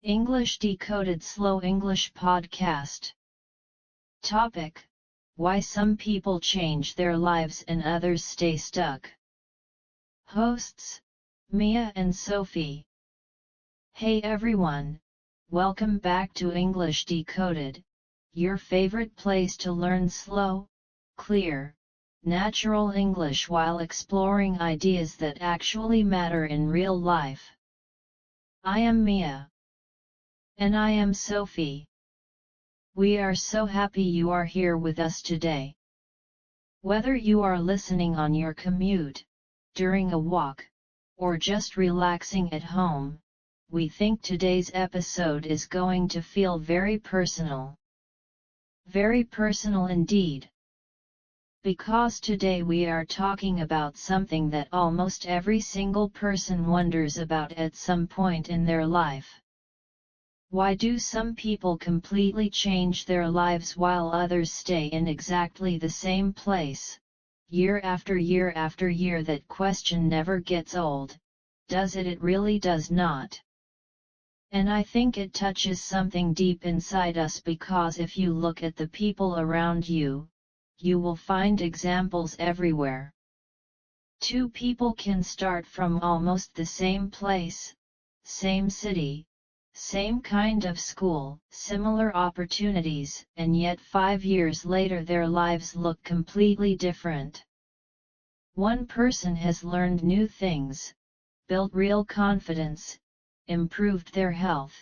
English Decoded Slow English Podcast. Topic: Why some people change their lives and others stay stuck. Hosts: Mia and Sophie. Hey everyone, welcome back to English Decoded, your favorite place to learn slow, clear, natural English while exploring ideas that actually matter in real life. I am Mia. And I am Sophie. We are so happy you are here with us today. Whether you are listening on your commute, during a walk, or just relaxing at home, we think today's episode is going to feel very personal. Very personal indeed. Because today we are talking about something that almost every single person wonders about at some point in their life. Why do some people completely change their lives while others stay in exactly the same place, year after year after year? That question never gets old, does it? It really does not. And I think it touches something deep inside us, because if you look at the people around you, you will find examples everywhere. Two people can start from almost the same place, same city, same kind of school, similar opportunities, and yet 5 years later their lives look completely different. One person has learned new things, built real confidence, improved their health,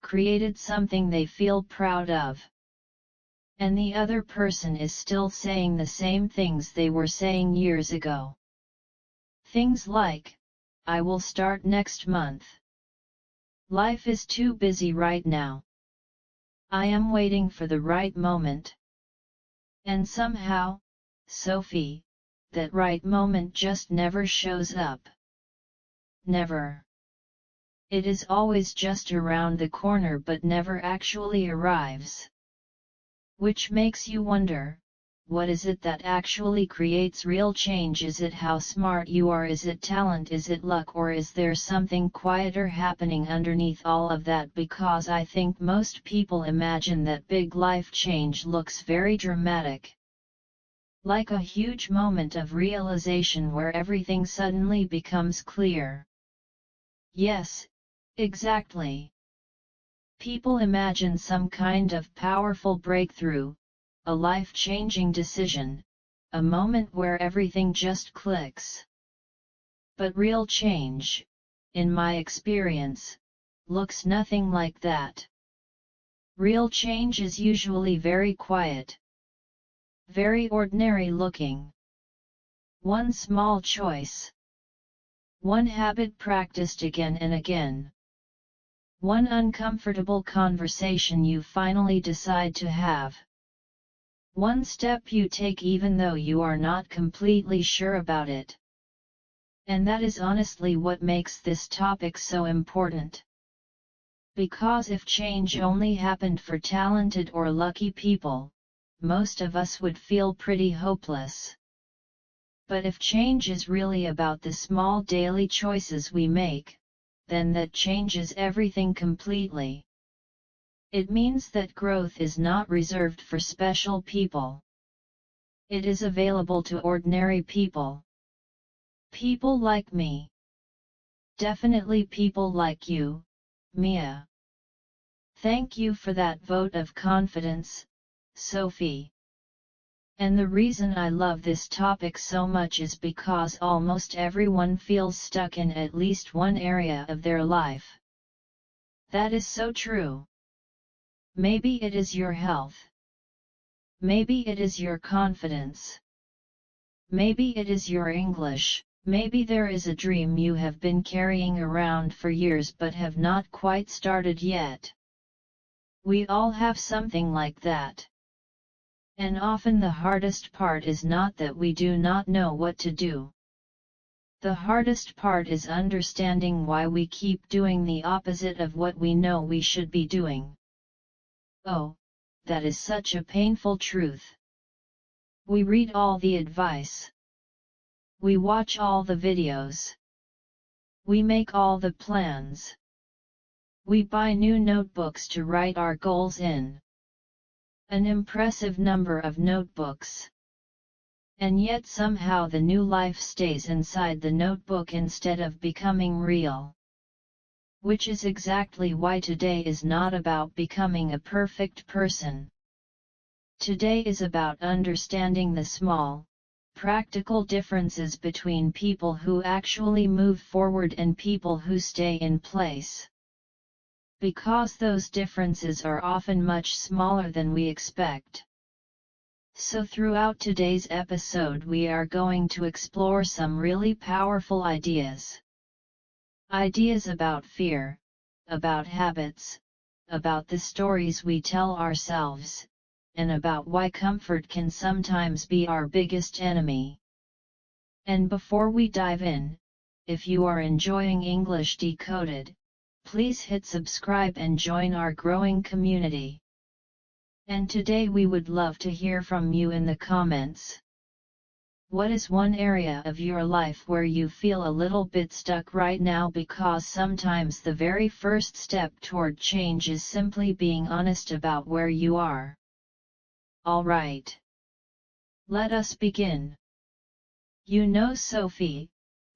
created something they feel proud of. And the other person is still saying the same things they were saying years ago. Things like, I will start next month. Life is too busy right now. I am waiting for the right moment. And somehow, Sophie, that right moment just never shows up. Never. It is always just around the corner but never actually arrives. Which makes you wonder, what is it that actually creates real change? Is it how smart you are? Is it talent? Is it luck? Or is there something quieter happening underneath all of that? Because I think most people imagine that big life change looks very dramatic. Like a huge moment of realization where everything suddenly becomes clear. Yes, exactly. People imagine some kind of powerful breakthrough, a life-changing decision, a moment where everything just clicks. But real change, in my experience, looks nothing like that. Real change is usually very quiet, very ordinary looking. One small choice. One habit practiced again and again. One uncomfortable conversation you finally decide to have. One step you take even though you are not completely sure about it. And that is honestly what makes this topic so important. Because if change only happened for talented or lucky people, most of us would feel pretty hopeless. But if change is really about the small daily choices we make, then that changes everything completely. It means that growth is not reserved for special people. It is available to ordinary people. People like me. Definitely people like you, Mia. Thank you for that vote of confidence, Sophie. And the reason I love this topic so much is because almost everyone feels stuck in at least one area of their life. That is so true. Maybe it is your health. Maybe it is your confidence. Maybe it is your English. Maybe there is a dream you have been carrying around for years but have not quite started yet. We all have something like that. And often the hardest part is not that we do not know what to do. The hardest part is understanding why we keep doing the opposite of what we know we should be doing. Oh, that is such a painful truth. We read all the advice. We watch all the videos. We make all the plans. We buy new notebooks to write our goals in. An impressive number of notebooks. And yet somehow the new life stays inside the notebook instead of becoming real. Which is exactly why today is not about becoming a perfect person. Today is about understanding the small, practical differences between people who actually move forward and people who stay in place. Because those differences are often much smaller than we expect. So throughout today's episode we are going to explore some really powerful ideas. Ideas about fear, about habits, about the stories we tell ourselves, and about why comfort can sometimes be our biggest enemy. And before we dive in, if you are enjoying English Decoded, please hit subscribe and join our growing community. And today we would love to hear from you in the comments. What is one area of your life where you feel a little bit stuck right now? Because sometimes the very first step toward change is simply being honest about where you are. Alright. Let us begin. You know, Sophie,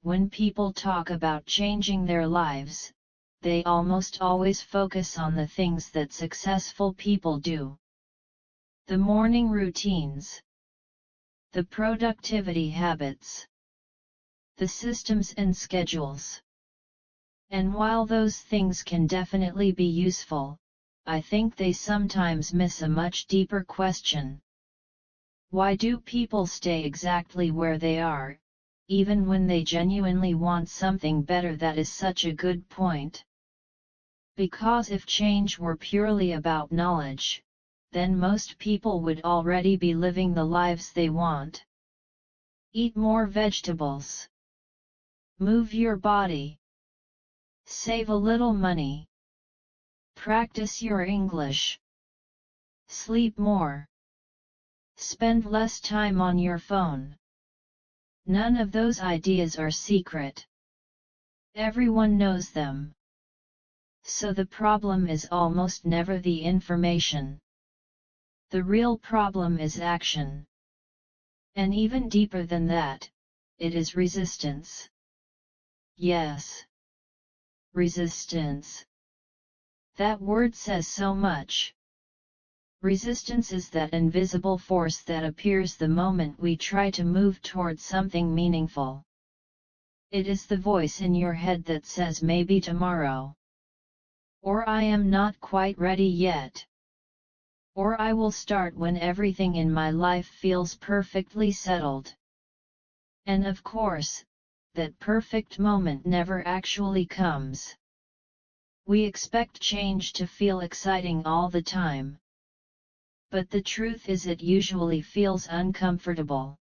when people talk about changing their lives, they almost always focus on the things that successful people do. The morning routines. The productivity habits. The systems and schedules. And while those things can definitely be useful, I think they sometimes miss a much deeper question. Why do people stay exactly where they are, even when they genuinely want something better? That is such a good point. Because if change were purely about knowledge, then most people would already be living the lives they want. Eat more vegetables. Move your body. Save a little money. Practice your English. Sleep more. Spend less time on your phone. None of those ideas are secret. Everyone knows them. So the problem is almost never the information. The real problem is action. And even deeper than that, it is resistance. Yes. Resistance. That word says so much. Resistance is that invisible force that appears the moment we try to move towards something meaningful. It is the voice in your head that says maybe tomorrow. Or I am not quite ready yet. Or I will start when everything in my life feels perfectly settled. And of course, that perfect moment never actually comes. We expect change to feel exciting all the time. But the truth is it usually feels uncomfortable.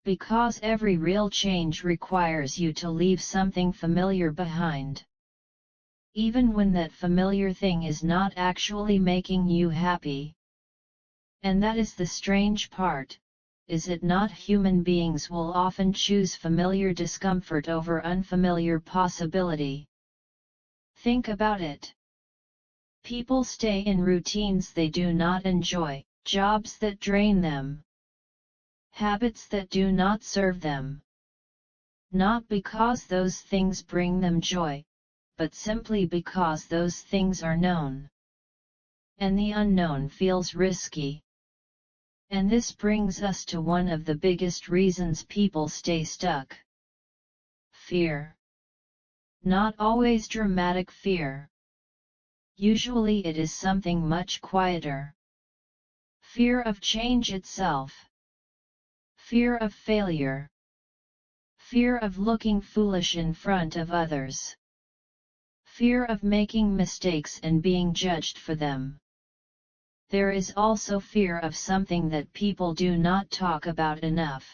Because every real change requires you to leave something familiar behind. Even when that familiar thing is not actually making you happy. And that is the strange part, is it not? Human beings will often choose familiar discomfort over unfamiliar possibility. Think about it. People stay in routines they do not enjoy, jobs that drain them, habits that do not serve them. Not because those things bring them joy, but simply because those things are known. And the unknown feels risky. And this brings us to one of the biggest reasons people stay stuck. Fear. Not always dramatic fear. Usually it is something much quieter. Fear of change itself. Fear of failure. Fear of looking foolish in front of others. Fear of making mistakes and being judged for them. There is also fear of something that people do not talk about enough.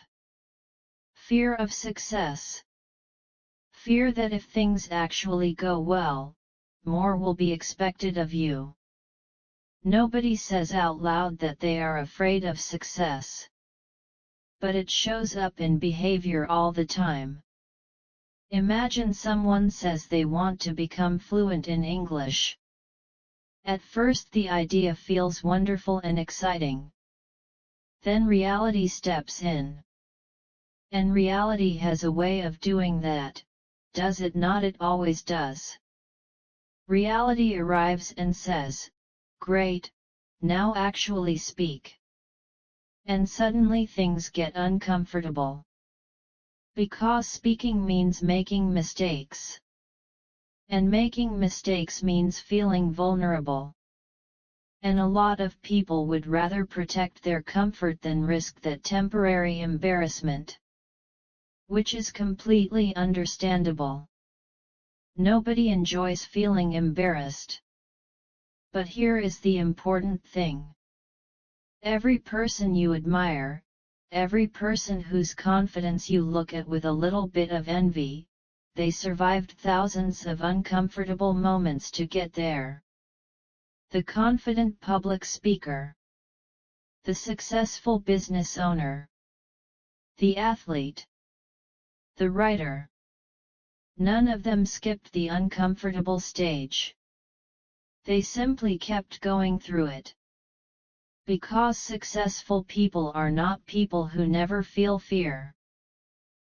Fear of success. Fear that if things actually go well, more will be expected of you. Nobody says out loud that they are afraid of success. But it shows up in behavior all the time. Imagine someone says they want to become fluent in English. At first the idea feels wonderful and exciting. Then reality steps in. And reality has a way of doing that, does it not? It always does. Reality arrives and says, "Great, now actually speak." And suddenly things get uncomfortable. Because speaking means making mistakes. And making mistakes means feeling vulnerable. And a lot of people would rather protect their comfort than risk that temporary embarrassment. Which is completely understandable. Nobody enjoys feeling embarrassed. But here is the important thing. Every person you admire, every person whose confidence you look at with a little bit of envy, they survived thousands of uncomfortable moments to get there. The confident public speaker, the successful business owner, the athlete, the writer. None of them skipped the uncomfortable stage. They simply kept going through it. Because successful people are not people who never feel fear.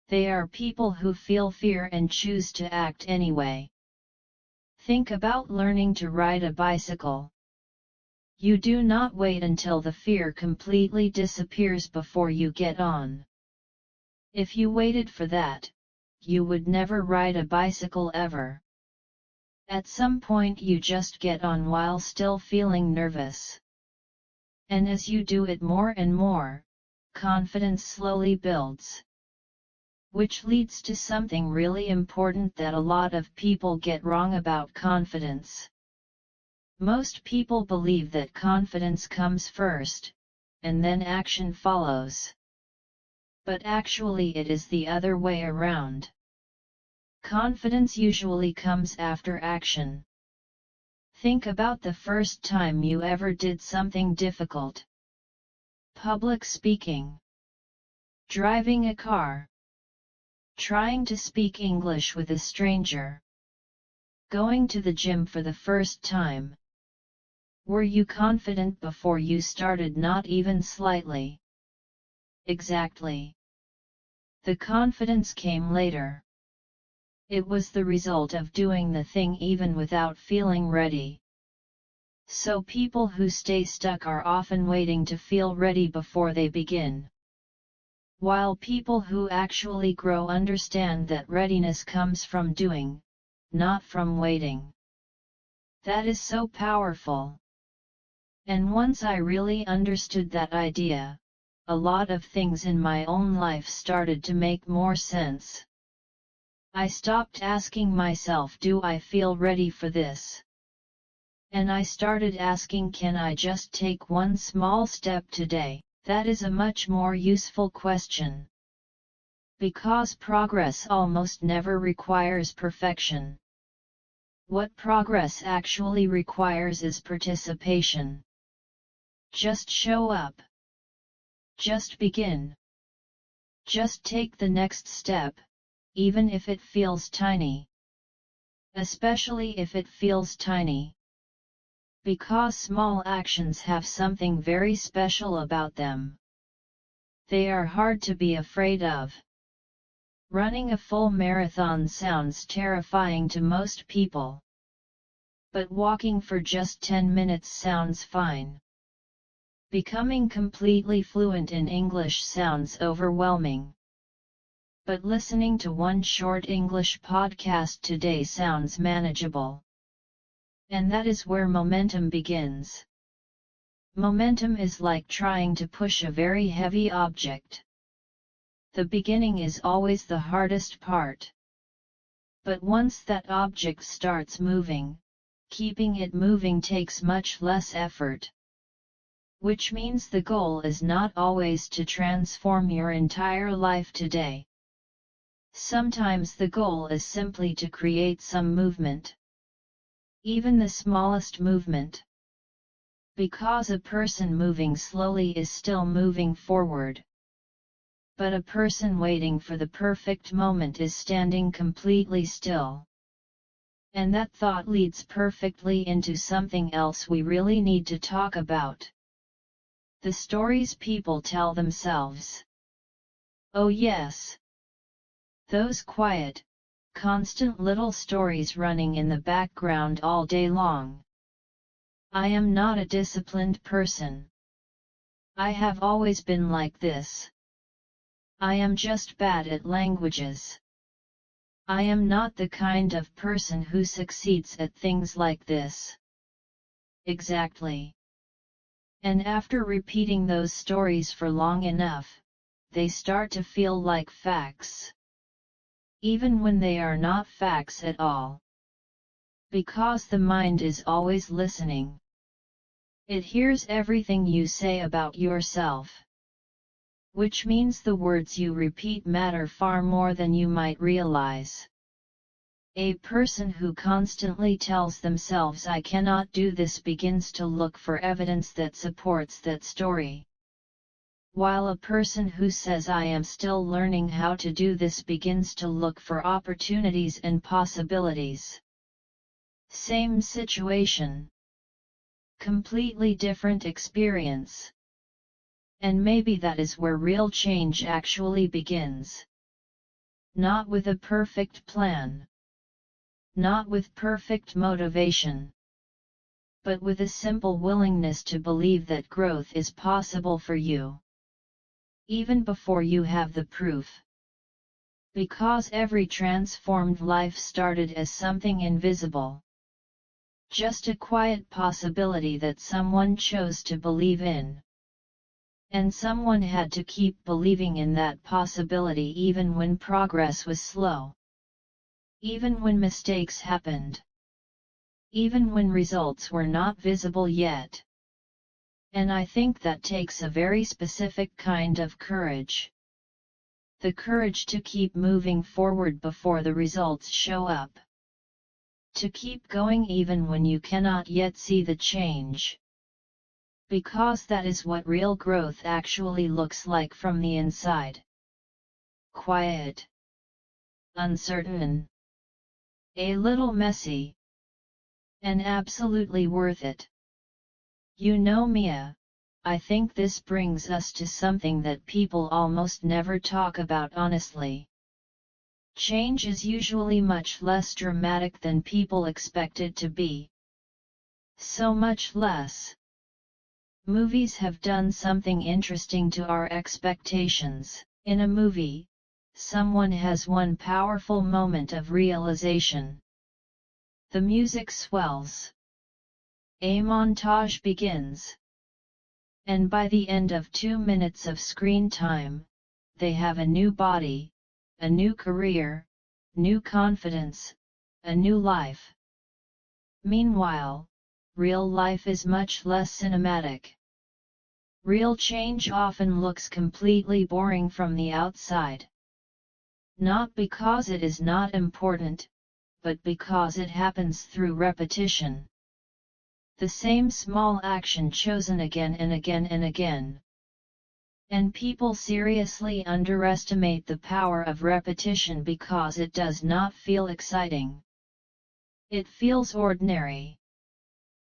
They are people who feel fear and choose to act anyway. Think about learning to ride a bicycle. You do not wait until the fear completely disappears before you get on. If you waited for that, you would never ride a bicycle ever. At some point you just get on while still feeling nervous. And as you do it more and more, confidence slowly builds. Which leads to something really important that a lot of people get wrong about confidence. Most people believe that confidence comes first, and then action follows. But actually it is the other way around. Confidence usually comes after action. Think about the first time you ever did something difficult. Public speaking. Driving a car. Trying to speak English with a stranger. Going to the gym for the first time. Were you confident before you started? Not even slightly. Exactly. The confidence came later. It was the result of doing the thing even without feeling ready. So people who stay stuck are often waiting to feel ready before they begin. While people who actually grow understand that readiness comes from doing, not from waiting. That is so powerful. And once I really understood that idea, a lot of things in my own life started to make more sense. I stopped asking myself, do I feel ready for this? And I started asking, can I just take one small step today? That is a much more useful question. Because progress almost never requires perfection. What progress actually requires is participation. Just show up. Just begin. Just take the next step, even if it feels tiny. Especially if it feels tiny. Because small actions have something very special about them. They are hard to be afraid of. Running a full marathon sounds terrifying to most people. But walking for just 10 minutes sounds fine. Becoming completely fluent in English sounds overwhelming. But listening to one short English podcast today sounds manageable. And that is where momentum begins. Momentum is like trying to push a very heavy object. The beginning is always the hardest part. But once that object starts moving, keeping it moving takes much less effort. Which means the goal is not always to transform your entire life today. Sometimes the goal is simply to create some movement. Even the smallest movement. Because a person moving slowly is still moving forward. But a person waiting for the perfect moment is standing completely still. And that thought leads perfectly into something else we really need to talk about. The stories people tell themselves. Oh yes. Those quiet, constant little stories running in the background all day long. I am not a disciplined person. I have always been like this. I am just bad at languages. I am not the kind of person who succeeds at things like this. Exactly. And after repeating those stories for long enough, they start to feel like facts. Even when they are not facts at all. Because the mind is always listening. It hears everything you say about yourself. Which means the words you repeat matter far more than you might realize. A person who constantly tells themselves I cannot do this begins to look for evidence that supports that story. While a person who says I am still learning how to do this begins to look for opportunities and possibilities. Same situation. Completely different experience. And maybe that is where real change actually begins. Not with a perfect plan. Not with perfect motivation. But with a simple willingness to believe that growth is possible for you. Even before you have the proof. Because every transformed life started as something invisible. Just a quiet possibility that someone chose to believe in. And someone had to keep believing in that possibility even when progress was slow. Even when mistakes happened. Even when results were not visible yet. And I think that takes a very specific kind of courage. The courage to keep moving forward before the results show up. To keep going even when you cannot yet see the change. Because that is what real growth actually looks like from the inside. Quiet. Uncertain. A little messy. And absolutely worth it. You know, Mia, I think this brings us to something that people almost never talk about honestly. Change is usually much less dramatic than people expect it to be. So much less. Movies have done something interesting to our expectations. In a movie, someone has one powerful moment of realization. The music swells. A montage begins. And by the end of 2 minutes of screen time, they have a new body, a new career, new confidence, a new life. Meanwhile, real life is much less cinematic. Real change often looks completely boring from the outside. Not because it is not important, but because it happens through repetition. The same small action chosen again and again and again. And people seriously underestimate the power of repetition because it does not feel exciting. It feels ordinary.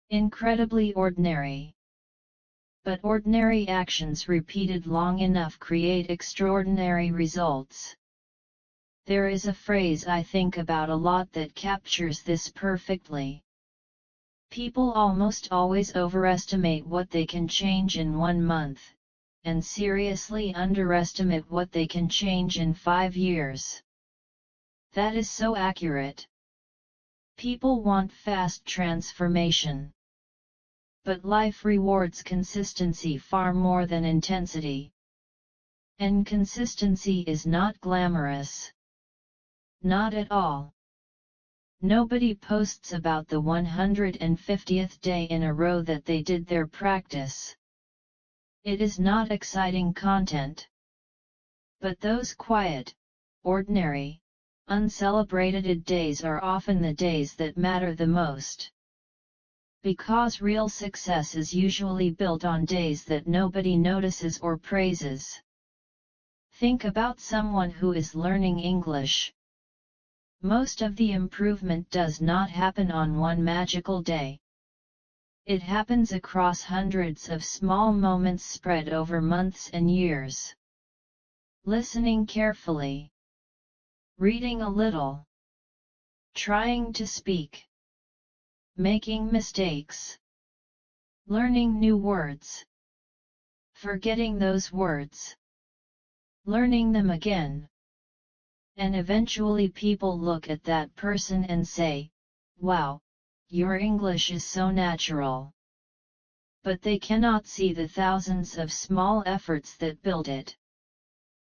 Incredibly ordinary. But ordinary actions repeated long enough create extraordinary results. There is a phrase I think about a lot that captures this perfectly. People almost always overestimate what they can change in 1 month, and seriously underestimate what they can change in 5 years. That is so accurate. People want fast transformation. But life rewards consistency far more than intensity. And consistency is not glamorous. Not at all. Nobody posts about the 150th day in a row that they did their practice. It is not exciting content. But those quiet, ordinary, uncelebrated days are often the days that matter the most. Because real success is usually built on days that nobody notices or praises. Think about someone who is learning English. Most of the improvement does not happen on one magical day. It happens across hundreds of small moments spread over months and years. Listening carefully. Reading a little. Trying to speak. Making mistakes. Learning new words. Forgetting those words. Learning them again. And eventually people look at that person and say, "Wow, your English is so natural." But they cannot see the thousands of small efforts that build it.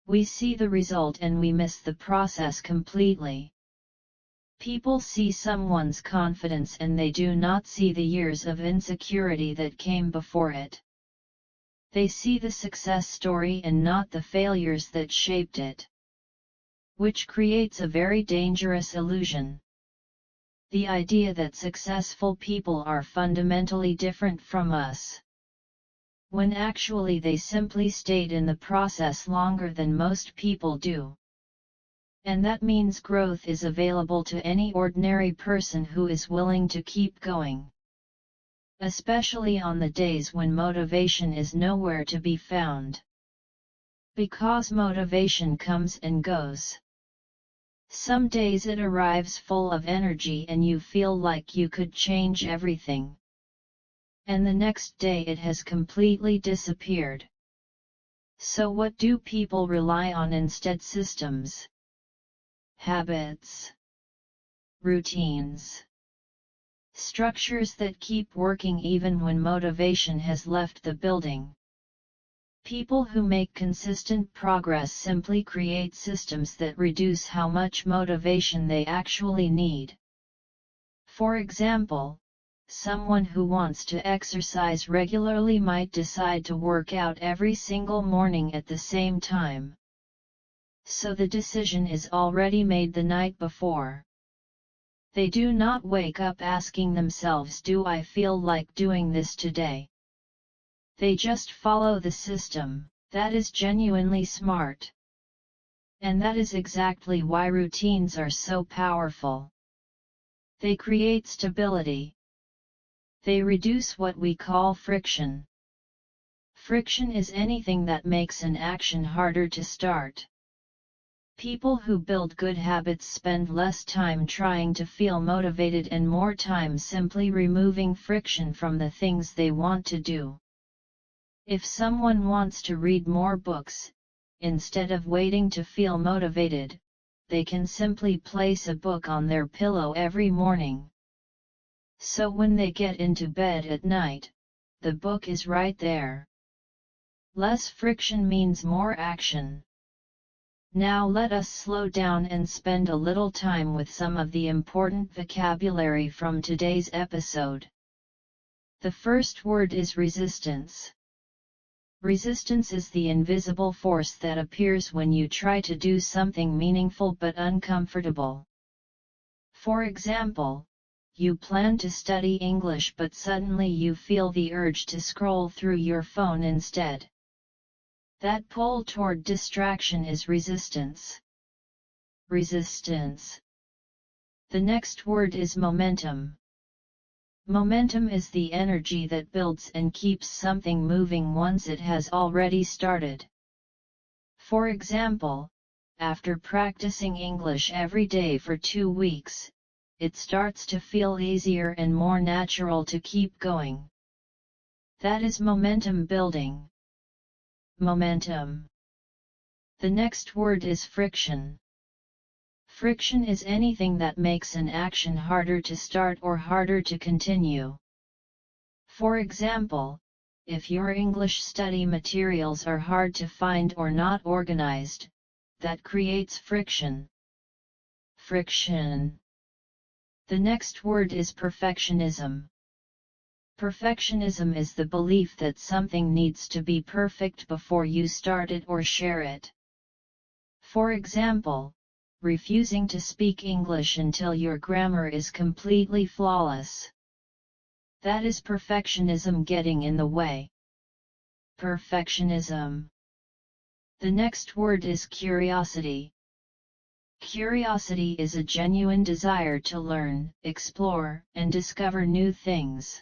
We see the result and we miss the process completely. People see someone's confidence and they do not see the years of insecurity that came before it. They see the success story and not the failures that shaped it. Which creates a very dangerous illusion. The idea that successful people are fundamentally different from us. When actually they simply stayed in the process longer than most people do. And that means growth is available to any ordinary person who is willing to keep going. Especially on the days when motivation is nowhere to be found. Because motivation comes and goes. Some days it arrives full of energy and you feel like you could change everything. And the next day it has completely disappeared. So what do people rely on instead? Systems. Habits. Routines. Structures that keep working even when motivation has left the building. People who make consistent progress simply create systems that reduce how much motivation they actually need. For example, someone who wants to exercise regularly might decide to work out every single morning at the same time. So the decision is already made the night before. They do not wake up asking themselves, "Do I feel like doing this today?" They just follow the system. That is genuinely smart. And that is exactly why routines are so powerful. They create stability. They reduce what we call friction. Friction is anything that makes an action harder to start. People who build good habits spend less time trying to feel motivated and more time simply removing friction from the things they want to do. If someone wants to read more books, instead of waiting to feel motivated, they can simply place a book on their pillow every morning. So when they get into bed at night, the book is right there. Less friction means more action. Now let us slow down and spend a little time with some of the important vocabulary from today's episode. The first word is resistance. Resistance is the invisible force that appears when you try to do something meaningful but uncomfortable. For example, you plan to study English but suddenly you feel the urge to scroll through your phone instead. That pull toward distraction is resistance. Resistance. The next word is momentum. Momentum is the energy that builds and keeps something moving once it has already started. For example, after practicing English every day for 2 weeks, it starts to feel easier and more natural to keep going. That is momentum building. Momentum. The next word is friction. Friction is anything that makes an action harder to start or harder to continue. For example, if your English study materials are hard to find or not organized, that creates friction. Friction. The next word is perfectionism. Perfectionism is the belief that something needs to be perfect before you start it or share it. For example, refusing to speak English until your grammar is completely flawless. That is perfectionism getting in the way. Perfectionism. The next word is curiosity. Curiosity is a genuine desire to learn, explore, and discover new things.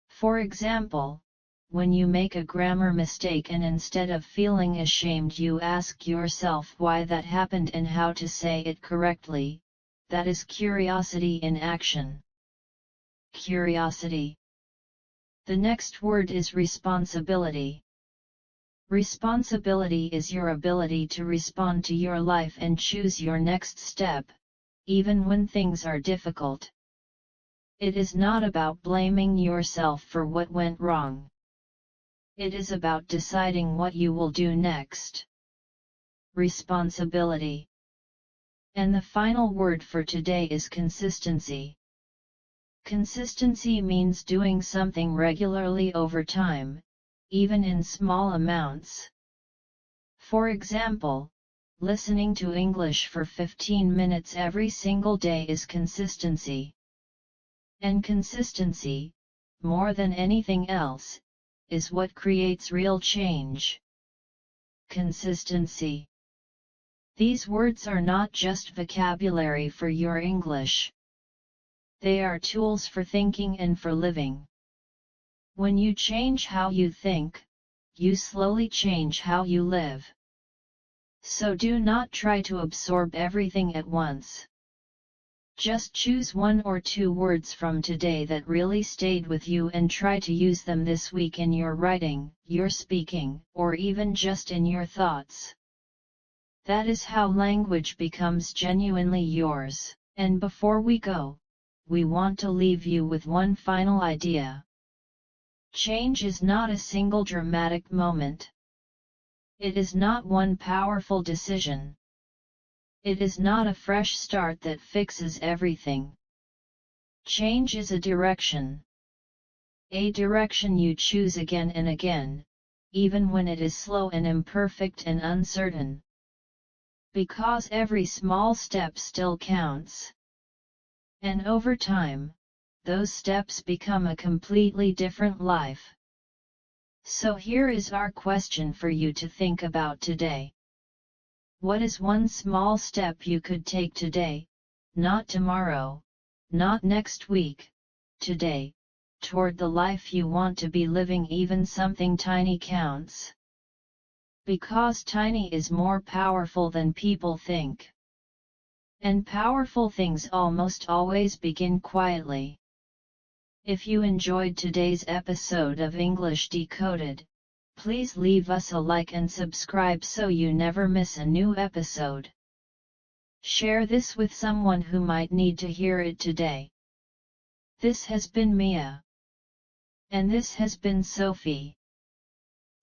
For example, when you make a grammar mistake and instead of feeling ashamed you ask yourself why that happened and how to say it correctly, that is curiosity in action. Curiosity. The next word is responsibility. Responsibility is your ability to respond to your life and choose your next step, even when things are difficult. It is not about blaming yourself for what went wrong. It is about deciding what you will do next. Responsibility. And the final word for today is consistency. Consistency means doing something regularly over time, even in small amounts. For example, listening to English for 15 minutes every single day is consistency. And consistency, more than anything else, is what creates real change. Consistency. These words are not just vocabulary for your English. They are tools for thinking and for living. When you change how you think, you slowly change how you live. So do not try to absorb everything at once. Just choose one or two words from today that really stayed with you and try to use them this week in your writing, your speaking, or even just in your thoughts. That is how language becomes genuinely yours. And before we go, we want to leave you with one final idea. Change is not a single dramatic moment. It is not one powerful decision. It is not a fresh start that fixes everything. Change is a direction. A direction you choose again and again, even when it is slow and imperfect and uncertain. Because every small step still counts. And over time, those steps become a completely different life. So here is our question for you to think about today. What is one small step you could take today, not tomorrow, not next week, today, toward the life you want to be living? Even something tiny counts. Because tiny is more powerful than people think. And powerful things almost always begin quietly. If you enjoyed today's episode of English Decoded, please leave us a like and subscribe so you never miss a new episode. Share this with someone who might need to hear it today. This has been Mia. And this has been Sophie.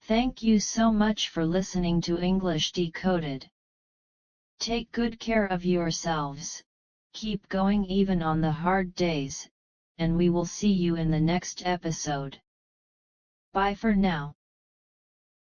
Thank you so much for listening to English Decoded. Take good care of yourselves, keep going even on the hard days, and we will see you in the next episode. Bye for now.